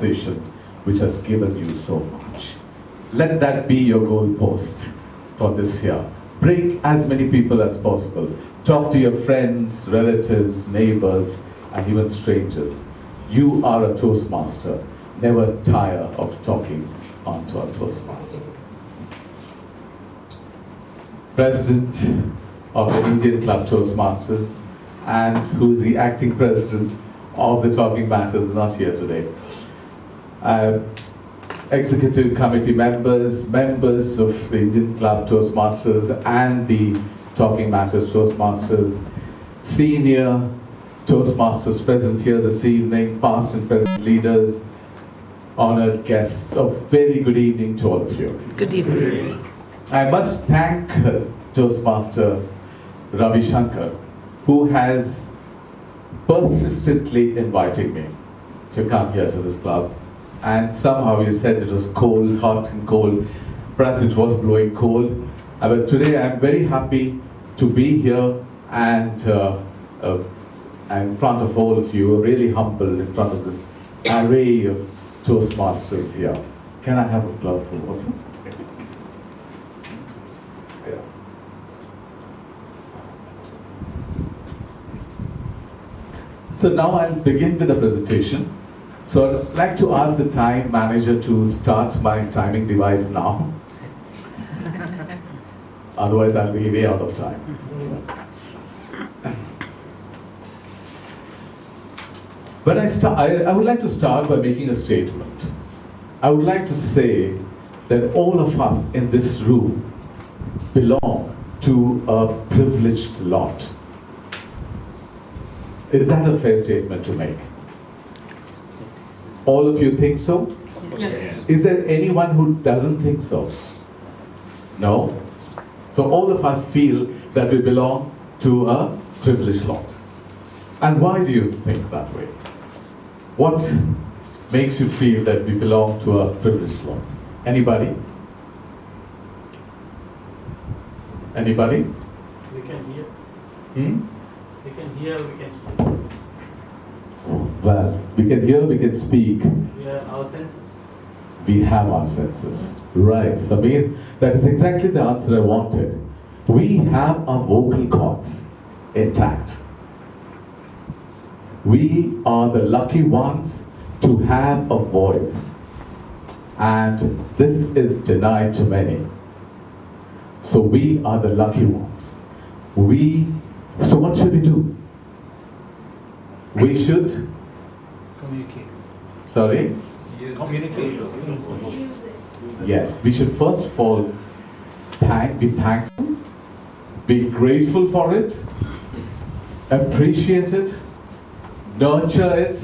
organization which has given you so much. Let that be your goalpost for this year. Bring as many people as possible. Talk to your friends, relatives, neighbors, and even strangers. You are a Toastmaster. Never tire of talking onto our Toastmasters. President of the Indian Club Toastmasters, and who is the acting president of the Talking Matters, is not here today. Executive committee members, members of the Indian Club Toastmasters and the Talking Matters Toastmasters, senior Toastmasters present here this evening, past and present leaders, honored guests, a very good evening to all of you. Good evening. I must thank Toastmaster Ravi Shankar, who has persistently invited me to come here to this club. And somehow you said it was cold, hot and cold. Perhaps it was blowing cold. But today I'm very happy to be here and in front of all of you, really humble in front of this array of Toastmasters here. Can I have a glass of water? Yeah. So now I'll begin with the presentation. So I'd like to ask the time manager to start my timing device now. Otherwise I'll be way out of time. When I would like to start by making a statement. I would like to say that all of us in this room belong to a privileged lot. Is that a fair statement to make? All of you think so? Yes. Is there anyone who doesn't think so? No? So all of us feel that we belong to a privileged lot. And why do you think that way? What makes you feel that we belong to a privileged lot? Anybody? Anybody? We can hear. Hmm? We can hear, we can speak. Well, we can hear, we can speak. We have our senses. We have our senses. Right, so that is exactly the answer I wanted. We have our vocal cords intact. We are the lucky ones to have a voice. And this is denied to many. So we are the lucky ones. So what should we do? We should Communicate. Sorry? Communicate. Yes, we should first of all be thankful, be grateful for it, appreciate it, nurture it,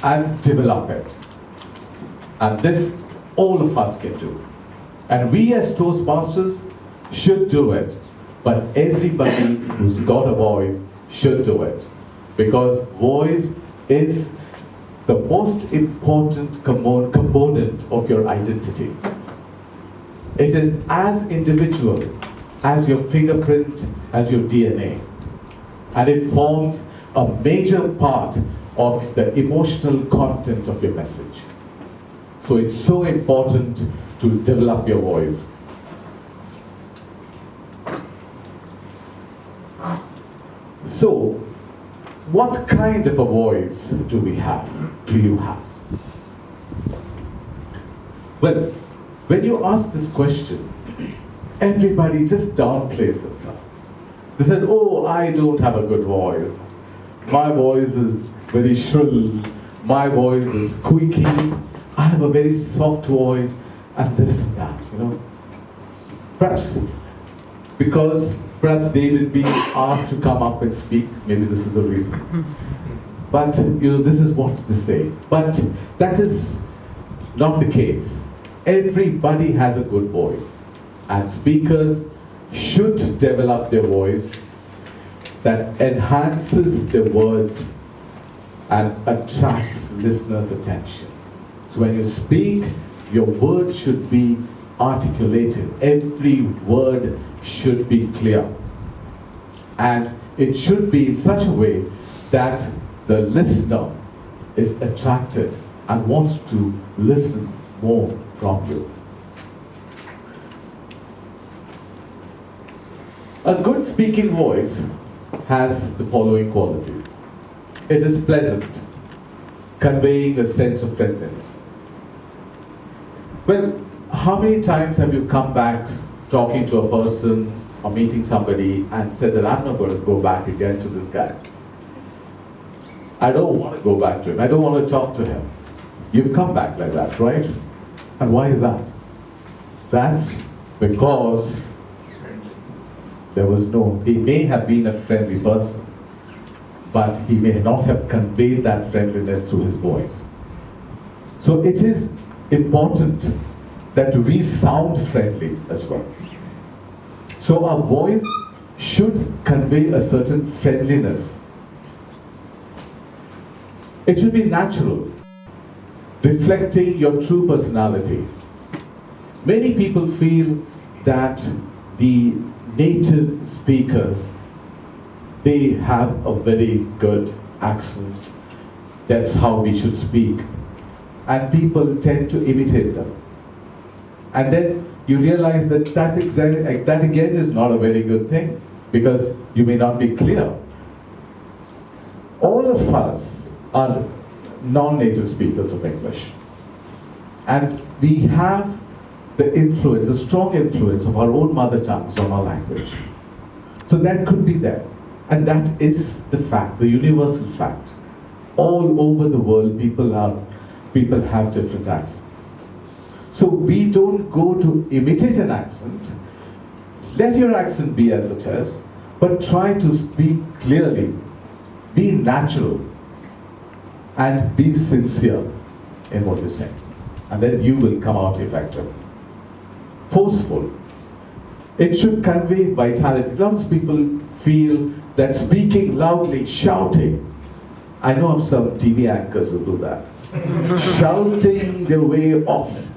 and develop it. And this all of us can do. And we as Toastmasters should do it, but everybody who's got a voice should do it. Because voice is the most important component of your identity. It is as individual as your fingerprint, as your DNA. And it forms a major part of the emotional content of your message. So it's so important to develop your voice. So, what kind of a voice do we have? Do you have? Well, when you ask this question, everybody just downplays themselves. They said, oh, I don't have a good voice. My voice is very shrill. My voice is squeaky. I have a very soft voice, and this and that, Perhaps because they will be asked to come up and speak. Maybe this is the reason. But this is what they say. But that is not the case. Everybody has a good voice, and speakers should develop their voice that enhances their words and attracts listeners' attention. So when you speak, your word should be articulated. Every word should be clear. And it should be in such a way that the listener is attracted and wants to listen more from you. A good speaking voice has the following qualities. It is pleasant, conveying a sense of friendliness. Well, how many times have you come back talking to a person or meeting somebody and said that I'm not going to go back again to this guy? I don't want to go back to him. I don't want to talk to him. You've come back like that, right? And why is that? That's because he may have been a friendly person, but he may not have conveyed that friendliness through his voice. So it is important that we sound friendly as well. So our voice should convey a certain friendliness. It should be natural, reflecting your true personality. Many people feel that the native speakers, they have a very good accent. That's how we should speak. And people tend to imitate them. And then you realize that that again is not a very good thing, because you may not be clear. All of us are non-native speakers of English. And we have the influence, the strong influence of our own mother tongues on our language. So that could be there. And that is the fact, the universal fact. All over the world, people have different accents. So we don't go to imitate an accent. Let your accent be as it is, but try to speak clearly. Be natural and be sincere in what you say. And then you will come out effective. Forceful. It should convey vitality. Lots of people feel that speaking loudly, shouting. I know of some TV anchors who do that. Shouting their way off.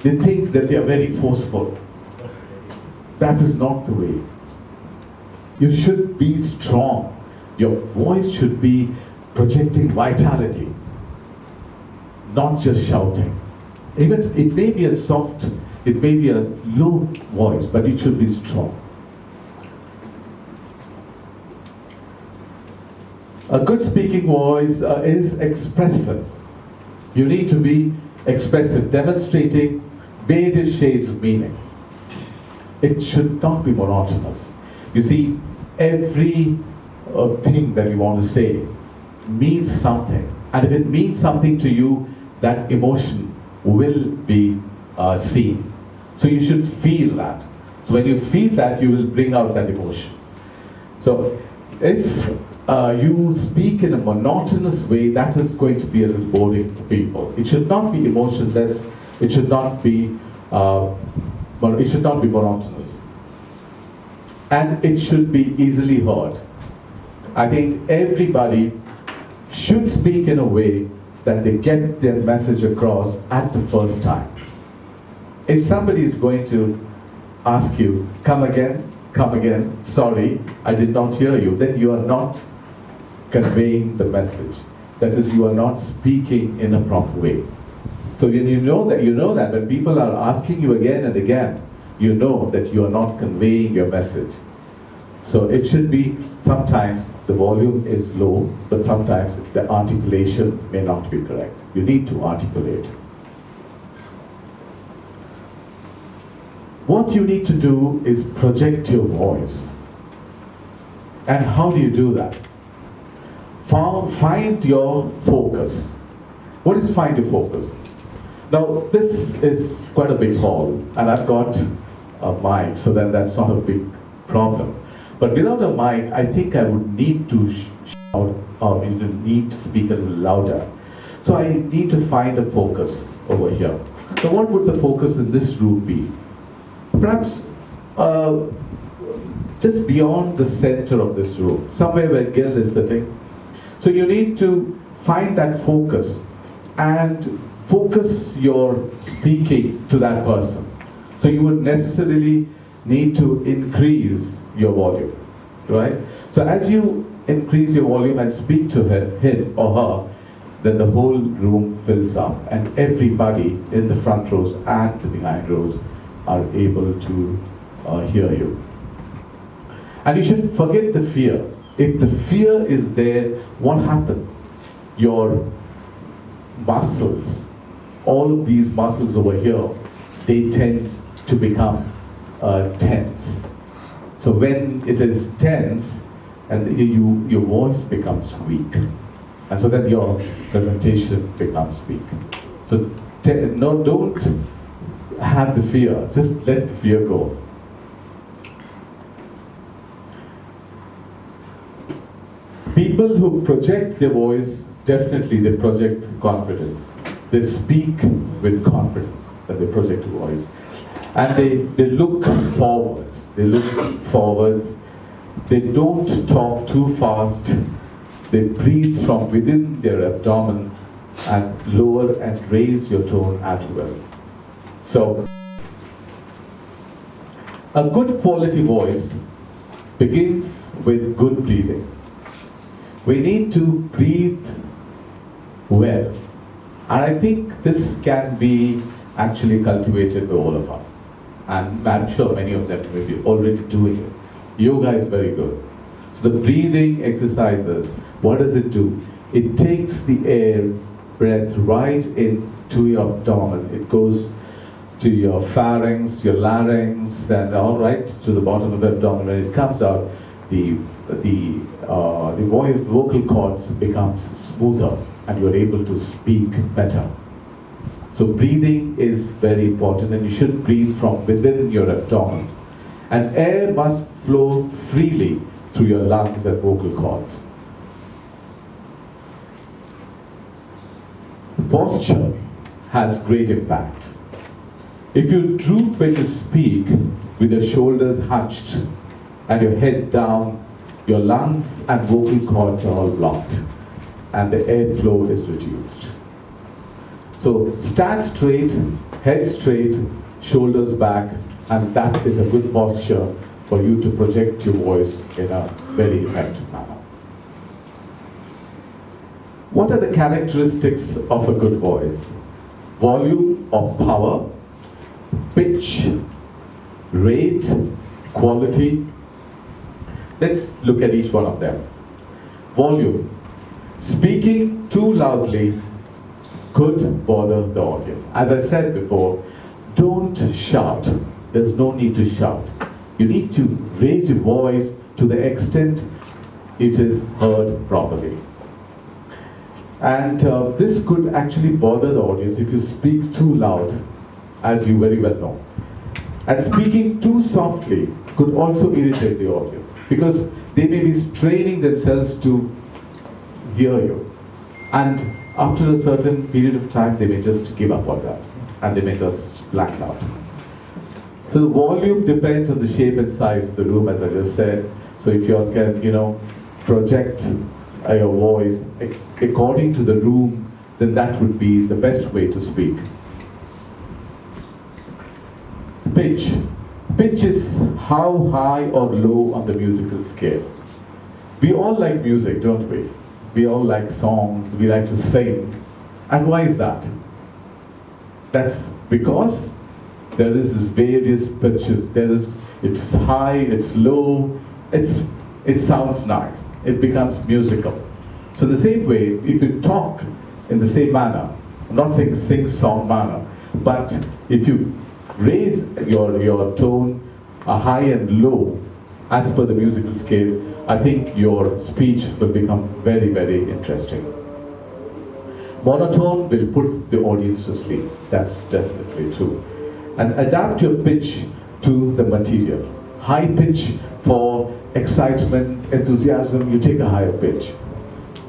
They think that they are very forceful. That is not the way. You should be strong. Your voice should be projecting vitality, not just shouting. Even it may be a soft, it may be a low voice, but it should be strong. A good speaking voice is expressive. You need to be expressive, demonstrating various shades of meaning. It should not be monotonous. You see, every thing that you want to say means something. And if it means something to you, that emotion will be seen. So you should feel that. So when you feel that, you will bring out that emotion. So if you speak in a monotonous way, that is going to be a little boring for people. It should not be emotionless. It should not be monotonous. And it should be easily heard. I think everybody should speak in a way that they get their message across at the first time. If somebody is going to ask you, come again, sorry, I did not hear you, then you are not conveying the message. That is, you are not speaking in a proper way. So when you know that when people are asking you again and again, you know that you are not conveying your message. So it should be, sometimes the volume is low, but sometimes the articulation may not be correct. You need to articulate. What you need to do is project your voice. And how do you do that? Find your focus. What is find your focus? Now, this is quite a big hall, and I've got a mic, so that's not a big problem. But without a mic, I think I would need to shout, or need to speak a little louder. So I need to find a focus over here. So what would the focus in this room be? Perhaps just beyond the center of this room, somewhere where Gil is sitting. So you need to find that focus and focus your speaking to that person. So you would necessarily need to increase your volume, right? So as you increase your volume and speak to him or her, then the whole room fills up, and everybody in the front rows and the behind rows are able to hear you. And you should forget the fear. If the fear is there, what happens? Your muscles, all of these muscles over here, they tend to become tense. So when it is tense, and your voice becomes weak, and so then your presentation becomes weak. So no, don't have the fear. Just let the fear go. People who project their voice, definitely they project confidence. They speak with confidence that they project a voice. And they look forwards. They look forwards. They don't talk too fast. They breathe from within their abdomen and lower and raise your tone as well. So, a good quality voice begins with good breathing. We need to breathe well. And I think this can be actually cultivated by all of us. And I'm sure many of them may be already doing it. Yoga is very good. So the breathing exercises, what does it do? It takes the air breath right into your abdomen. It goes to your pharynx, your larynx, and all right to the bottom of the abdomen. When it comes out, the vocal cords becomes smoother, and you're able to speak better. So breathing is very important, and you should breathe from within your abdomen. And air must flow freely through your lungs and vocal cords. Posture has great impact. If you droop when you speak with your shoulders hunched and your head down, your lungs and vocal cords are all blocked and the airflow is reduced. So stand straight, head straight, shoulders back, and that is a good posture for you to project your voice in a very effective manner. What are the characteristics of a good voice? Volume or power, pitch, rate, quality. Let's look at each one of them. Volume. Speaking too loudly could bother the audience. As I said before, don't shout. There's no need to shout. You need to raise your voice to the extent it is heard properly. And this could actually bother the audience if you speak too loud, as you very well know. And speaking too softly could also irritate the audience, because they may be straining themselves to hear you. And after a certain period of time, they may just give up on that, and they may just black out. So the volume depends on the shape and size of the room, as I just said. So if you can, project your voice according to the room, then that would be the best way to speak. Pitch. Pitch is how high or low on the musical scale. We all like music, don't we? We all like songs, we like to sing. And why is that? That's because there is this various pitches. It's high, it's low, it sounds nice. It becomes musical. So the same way, if you talk in the same manner, I'm not saying sing-song manner, but if you raise your tone high and low as per the musical scale, I think your speech will become very, very interesting. Monotone will put the audience to sleep. That's definitely true. And adapt your pitch to the material. High pitch for excitement, enthusiasm, you take a higher pitch.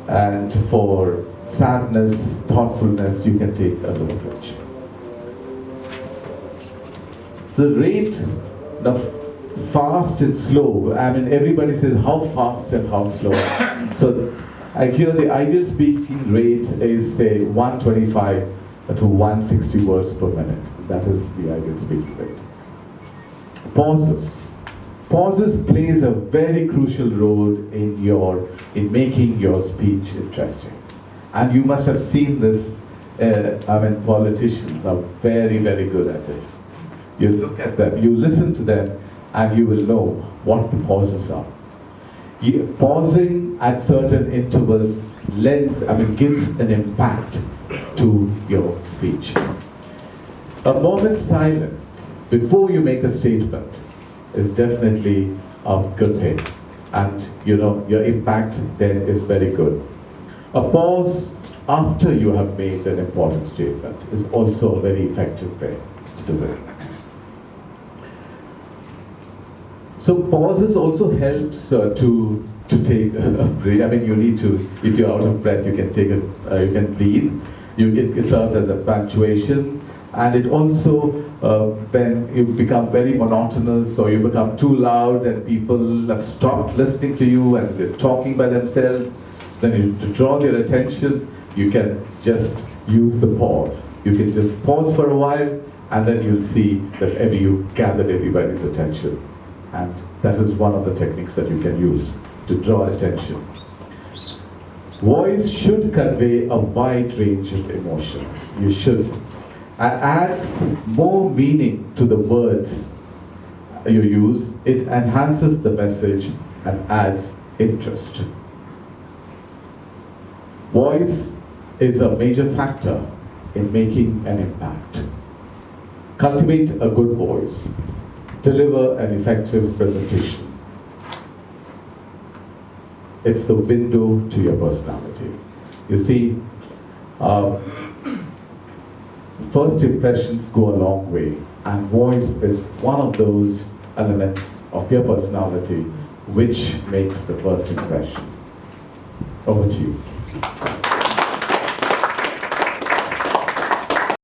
And for sadness, thoughtfulness, you can take a lower pitch. The rate of fast and slow, I mean, everybody says how fast and how slow. So I hear the ideal speaking rate is, say, 125 to 160 words per minute. That is the ideal speaking rate. Pauses. Pauses plays a very crucial role in making your speech interesting. And you must have seen this, politicians are very, very good at it. You look at them, you listen to them, and you will know what the pauses are. Pausing at certain intervals gives an impact to your speech. A moment's silence before you make a statement is definitely a good thing, and your impact then is very good. A pause after you have made an important statement is also a very effective way to do it. So pauses also helps to take a breath. You need to, if you're out of breath, you can take you can breathe. It serves as a punctuation, and it also when you become very monotonous or you become too loud and people have stopped listening to you and they're talking by themselves, then to draw their attention, you can just use the pause. You can just pause for a while, and then you'll see that you gathered everybody's attention. And that is one of the techniques that you can use to draw attention. Voice should convey a wide range of emotions. You should. And adds more meaning to the words you use. It enhances the message and adds interest. Voice is a major factor in making an impact. Cultivate a good voice. Deliver an effective presentation. It's the window to your personality. You see, first impressions go a long way, and voice is one of those elements of your personality which makes the first impression. Over to you.